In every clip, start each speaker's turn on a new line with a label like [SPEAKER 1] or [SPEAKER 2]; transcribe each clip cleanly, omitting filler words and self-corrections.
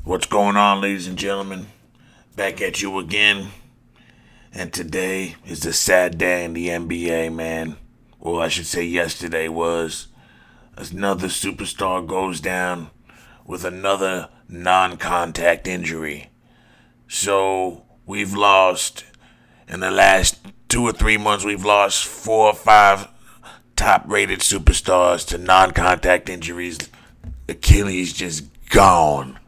[SPEAKER 1] What's going on, ladies and gentlemen? Back at you again. And today is a sad day in the NBA, man. Well, I should say yesterday was. Another superstar goes down with another non-contact injury. So, we've lost, in the last 2 or 3 months, we've lost 4 or 5 top-rated superstars to non-contact injuries. Achilles just gone.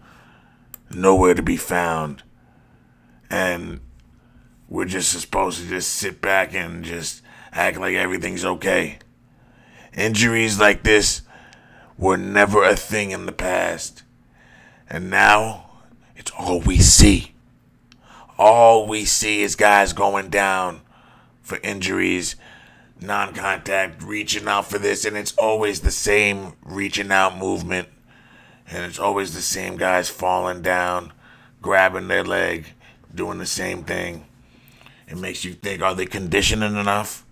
[SPEAKER 1] Nowhere to be found. And we're just supposed to just sit back and just act like everything's okay. Injuries like this were never a thing in the past. And now, it's all we see. All we see is guys going down for injuries, non-contact, reaching out for this, and it's always the same reaching out movement. And it's always the same guys falling down, grabbing their leg, doing the same thing. It makes you think, are they conditioning enough?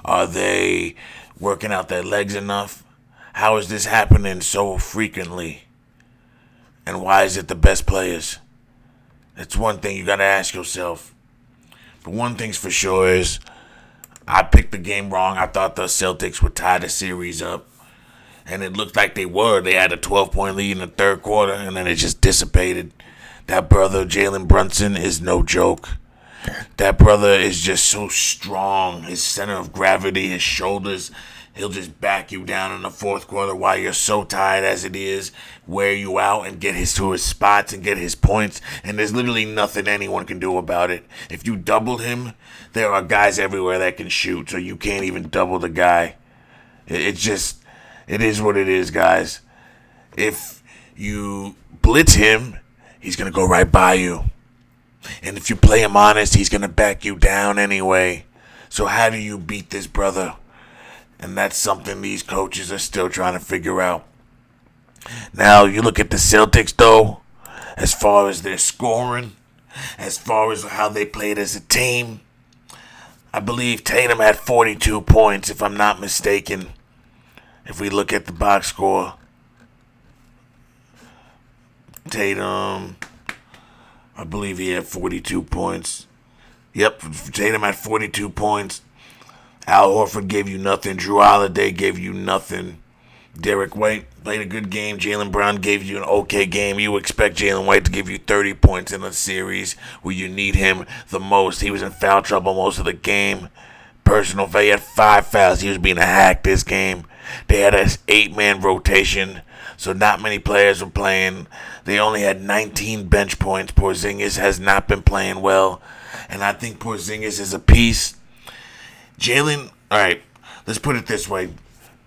[SPEAKER 1] Are they working out their legs enough? How is this happening so frequently? And why is it the best players? That's one thing you got to ask yourself. But one thing's for sure is, I picked the game wrong. I thought the Celtics would tie the series up. And it looked like they were. They had a 12-point lead in the third quarter, and then it just dissipated. That brother, Jalen Brunson, is no joke. That brother is just so strong. His center of gravity, his shoulders, he'll just back you down in the fourth quarter while you're so tired as it is, wear you out and get to his spots and get his points. And there's literally nothing anyone can do about it. If you double him, there are guys everywhere that can shoot, so you can't even double the guy. It is what it is, guys. If you blitz him, he's going to go right by you. And if you play him honest, he's going to back you down anyway. So how do you beat this brother? And that's something these coaches are still trying to figure out. Now, you look at the Celtics, though, as far as their scoring, as far as how they played as a team. I believe Tatum had 42 points, if I'm not mistaken. If we look at the box score, Tatum, I believe he had 42 points. Yep, Tatum had 42 points. Al Horford gave you nothing. Drew Holiday gave you nothing. Derek White played a good game. Jaylen Brown gave you an okay game. You expect Jalen White to give you 30 points in a series where you need him the most. He was in foul trouble most of the game. Personal foul. He had 5 fouls. He was being a hack this game. They had an 8-man rotation, so not many players were playing. They only had 19 bench points. Porzingis has not been playing well, and I think Porzingis is a piece. All right, let's put it this way.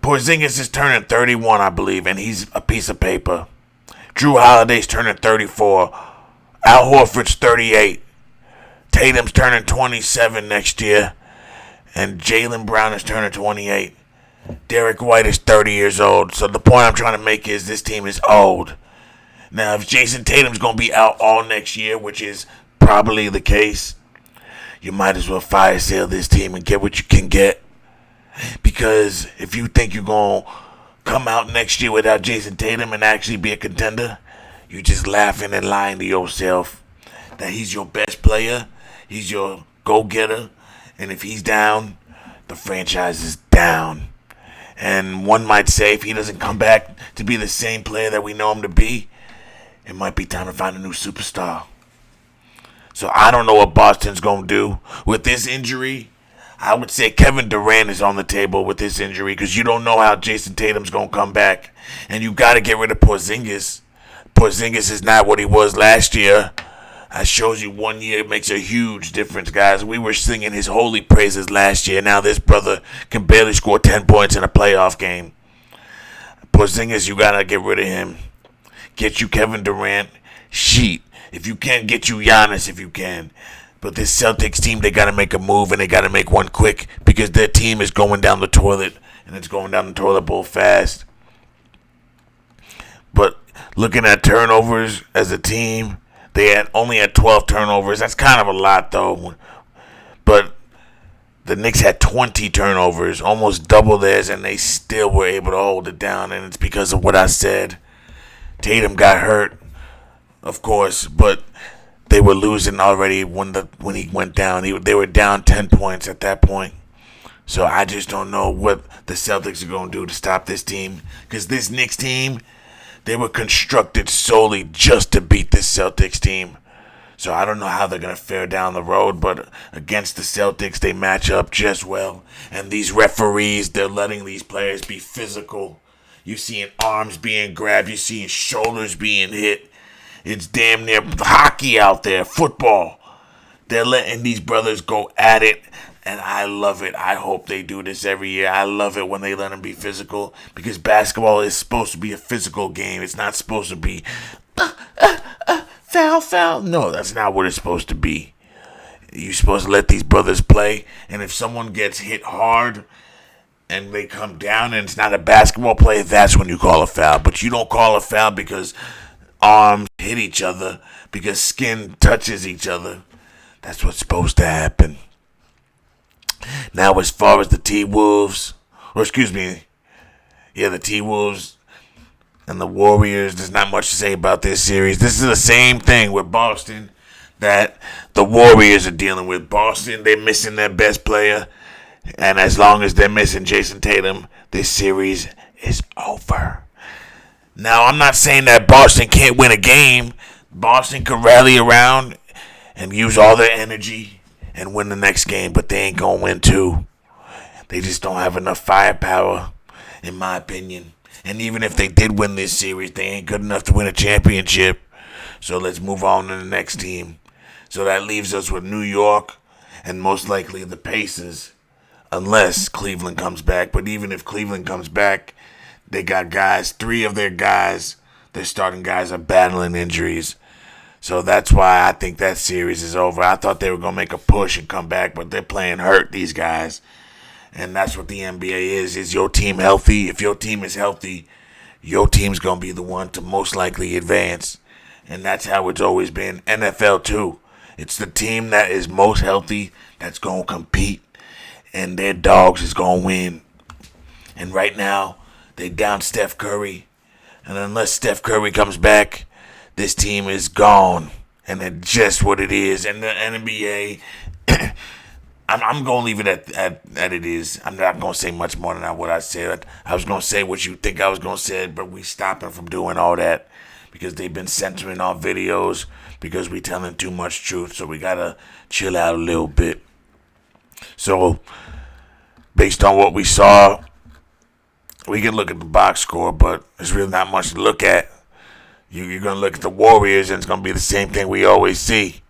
[SPEAKER 1] Porzingis is turning 31, I believe, and he's a piece of paper. Drew Holiday's turning 34. Al Horford's 38. Tatum's turning 27 next year, and Jaylen Brown is turning 28. Derek White is 30 years old. So the point I'm trying to make is this team is old. Now, if Jason Tatum's going to be out all next year, which is probably the case, you might as well fire sale this team and get what you can get. Because if you think you're going to come out next year without Jason Tatum and actually be a contender, you're just laughing and lying to yourself that he's your best player, he's your go-getter, and if he's down, the franchise is down. And one might say if he doesn't come back to be the same player that we know him to be, it might be time to find a new superstar. So I don't know what Boston's going to do with this injury. I would say Kevin Durant is on the table with this injury because you don't know how Jason Tatum's going to come back. And you got to get rid of Porzingis. Porzingis is not what he was last year. That shows you 1 year makes a huge difference, guys. We were singing his holy praises last year. Now this brother can barely score 10 points in a playoff game. Porzingis, you got to get rid of him. Get you Kevin Durant. Sheet. If you can, get you Giannis if you can. But this Celtics team, they got to make a move, and they got to make one quick because their team is going down the toilet, and it's going down the toilet bowl fast. But looking at turnovers as a team, they only had 12 turnovers. That's kind of a lot, though. But the Knicks had 20 turnovers, almost double theirs, and they still were able to hold it down. And it's because of what I said. Tatum got hurt. of course, but they were losing already when he went down. They were down 10 points at that point. So I just don't know what the Celtics are going to do to stop this team. Because this Knicks team, they were constructed solely just to beat this Celtics team. So I don't know how they're going to fare down the road, but against the Celtics, they match up just well. And these referees, they're letting these players be physical. You're seeing arms being grabbed. You're seeing shoulders being hit. It's damn near hockey out there, football. They're letting these brothers go at it, and I love it. I hope they do this every year. I love it when they let them be physical, because basketball is supposed to be a physical game. It's not supposed to be foul, foul. No, that's not what it's supposed to be. You're supposed to let these brothers play, and if someone gets hit hard and they come down and it's not a basketball play, that's when you call a foul. But you don't call a foul because arms hit each other, because skin touches each other. That's what's supposed to happen. Now, as far as the T-Wolves, the T-Wolves and the Warriors, there's not much to say about this series. This is the same thing with Boston that the Warriors are dealing with. Boston, they're missing their best player, and as long as they're missing Jason Tatum, this series is over. Now, I'm not saying that Boston can't win a game. Boston can rally around and use all their energy and win the next game, but they ain't going to win two. They just don't have enough firepower, in my opinion. And even if they did win this series, they ain't good enough to win a championship. So let's move on to the next team. So that leaves us with New York and most likely the Pacers, unless Cleveland comes back. But even if Cleveland comes back, they got guys, 3 of their guys, their starting guys are battling injuries. So that's why I think that series is over. I thought they were going to make a push and come back, but they're playing hurt, these guys. And that's what the NBA is. Is your team healthy? If your team is healthy, your team's going to be the one to most likely advance. And that's how it's always been. NFL too. It's the team that is most healthy that's going to compete. And their dogs is going to win. And right now, they down Steph Curry. And unless Steph Curry comes back, this team is gone. And that's just what it is. And the NBA, I'm going to leave it at it is. I'm not going to say much more than what I said. I was going to say what you think I was going to say, but we stopping from doing all that because they've been censoring our videos because we telling too much truth. So we got to chill out a little bit. So based on what we saw, we can look at the box score, but there's really not much to look at. You're going to look at the Warriors, and it's going to be the same thing we always see.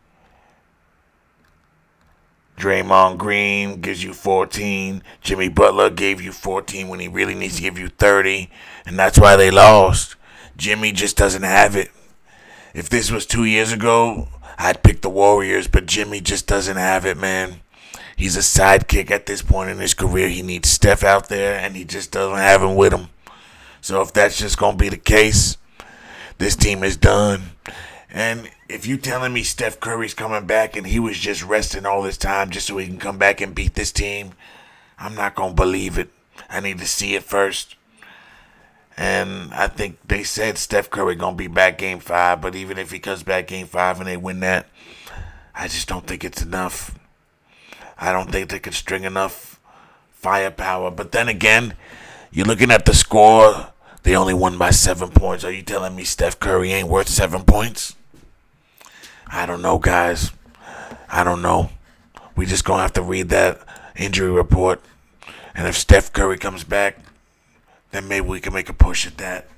[SPEAKER 1] Draymond Green gives you 14. Jimmy Butler gave you 14 when he really needs to give you 30, and that's why they lost. Jimmy just doesn't have it. If this was 2 years ago, I'd pick the Warriors, but Jimmy just doesn't have it, man. He's a sidekick at this point in his career. He needs Steph out there, and he just doesn't have him with him. So if that's just going to be the case, this team is done. And if you telling me Steph Curry's coming back and he was just resting all this time just so he can come back and beat this team, I'm not going to believe it. I need to see it first. And I think they said Steph Curry going to be back Game 5, but even if he comes back Game 5 and they win that, I just don't think it's enough. I don't think they could string enough firepower. But then again, you're looking at the score. They only won by 7 points. Are you telling me Steph Curry ain't worth 7 points? I don't know, guys. I don't know. We just going to have to read that injury report. And if Steph Curry comes back, then maybe we can make a push at that.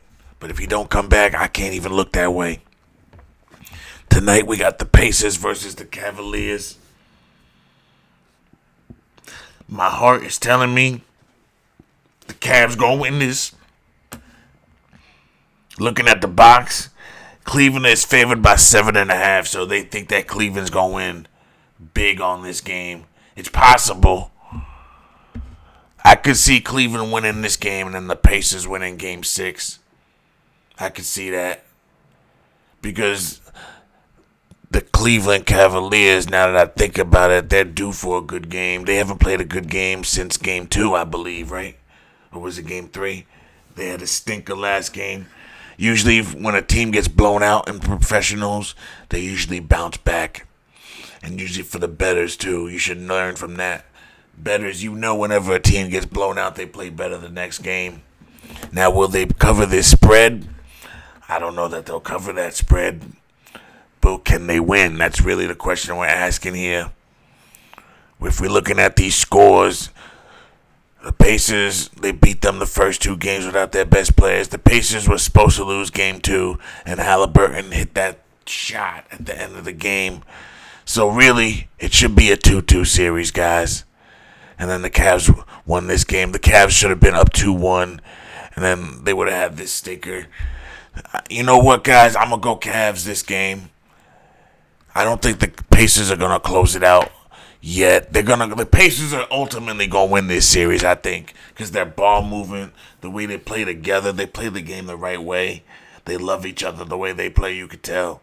[SPEAKER 1] But if he don't come back, I can't even look that way. Tonight we got the Pacers versus the Cavaliers. My heart is telling me the Cavs going to win this. Looking at the box, Cleveland is favored by 7.5, so they think that Cleveland's going to win big on this game. It's possible. I could see Cleveland winning this game and then the Pacers winning Game 6. I could see that. Because the Cleveland Cavaliers, now that I think about it, they're due for a good game. They haven't played a good game since Game 2, I believe, right? Or was it Game 3? They had a stinker last game. Usually when a team gets blown out in professionals, they usually bounce back. And usually for the bettors too. You should learn from that. Bettors, whenever a team gets blown out, they play better the next game. Now, will they cover this spread? I don't know that they'll cover that spread. But can they win? That's really the question we're asking here. If we're looking at these scores, the Pacers, they beat them the first 2 games without their best players. The Pacers were supposed to lose game 2, and Halliburton hit that shot at the end of the game. So really, it should be a 2-2 series, guys. And then the Cavs won this game. The Cavs should have been up 2-1, and then they would have had this sticker. You know what, guys? I'm going to go Cavs this game. I don't think the Pacers are going to close it out yet. The Pacers are ultimately going to win this series, I think, because their ball movement, the way they play together, they play the game the right way. They love each other the way they play, you could tell.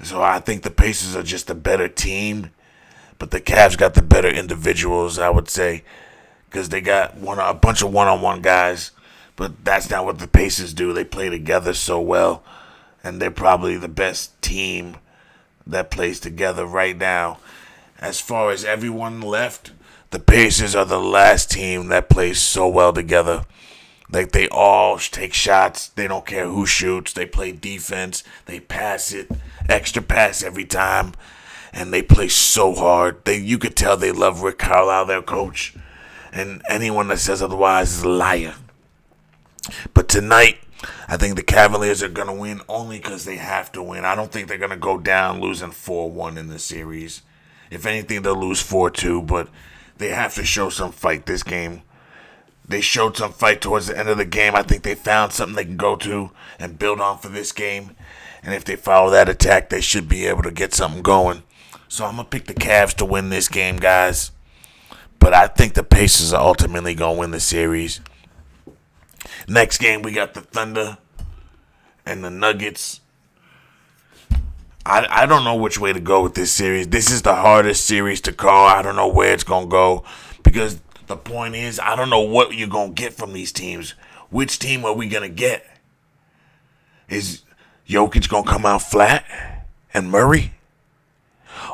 [SPEAKER 1] So I think the Pacers are just a better team, but the Cavs got the better individuals, I would say, because they got a bunch of one-on-one guys, but that's not what the Pacers do. They play together so well, and they're probably the best team that plays together right now. As far as everyone left, the Pacers are the last team that plays so well together. Like, they all take shots. They don't care who shoots. They play defense. They pass it. Extra pass every time. And they play so hard. You could tell they love Rick Carlisle, their coach. And anyone that says otherwise is a liar. But tonight, I think the Cavaliers are going to win only because they have to win. I don't think they're going to go down losing 4-1 in the series. If anything, they'll lose 4-2, but they have to show some fight this game. They showed some fight towards the end of the game. I think they found something they can go to and build on for this game. And if they follow that attack, they should be able to get something going. So I'm going to pick the Cavs to win this game, guys. But I think the Pacers are ultimately going to win the series. Next game, we got the Thunder and the Nuggets. I don't know which way to go with this series. This is the hardest series to call. I don't know where it's going to go. Because the point is, I don't know what you're going to get from these teams. Which team are we going to get? Is Jokic going to come out flat and Murray?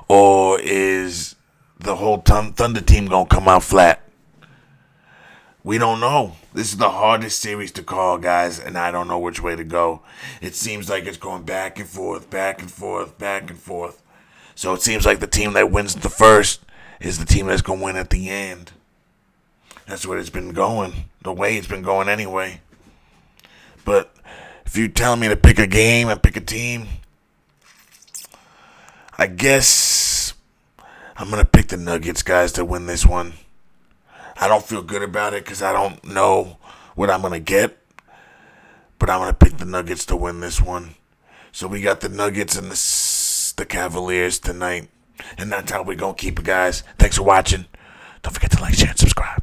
[SPEAKER 1] Or is the whole Thunder team going to come out flat? We don't know. This is the hardest series to call, guys, and I don't know which way to go. It seems like it's going back and forth, back and forth, back and forth. So it seems like the team that wins the first is the team that's going to win at the end. That's what it's been going, the way it's been going anyway. But if you tell me to pick a game and pick a team, I guess I'm going to pick the Nuggets, guys, to win this one. I don't feel good about it because I don't know what I'm going to get. But I'm going to pick the Nuggets to win this one. So we got the Nuggets and the Cavaliers tonight. And that's how we're going to keep it, guys. Thanks for watching. Don't forget to like, share, and subscribe.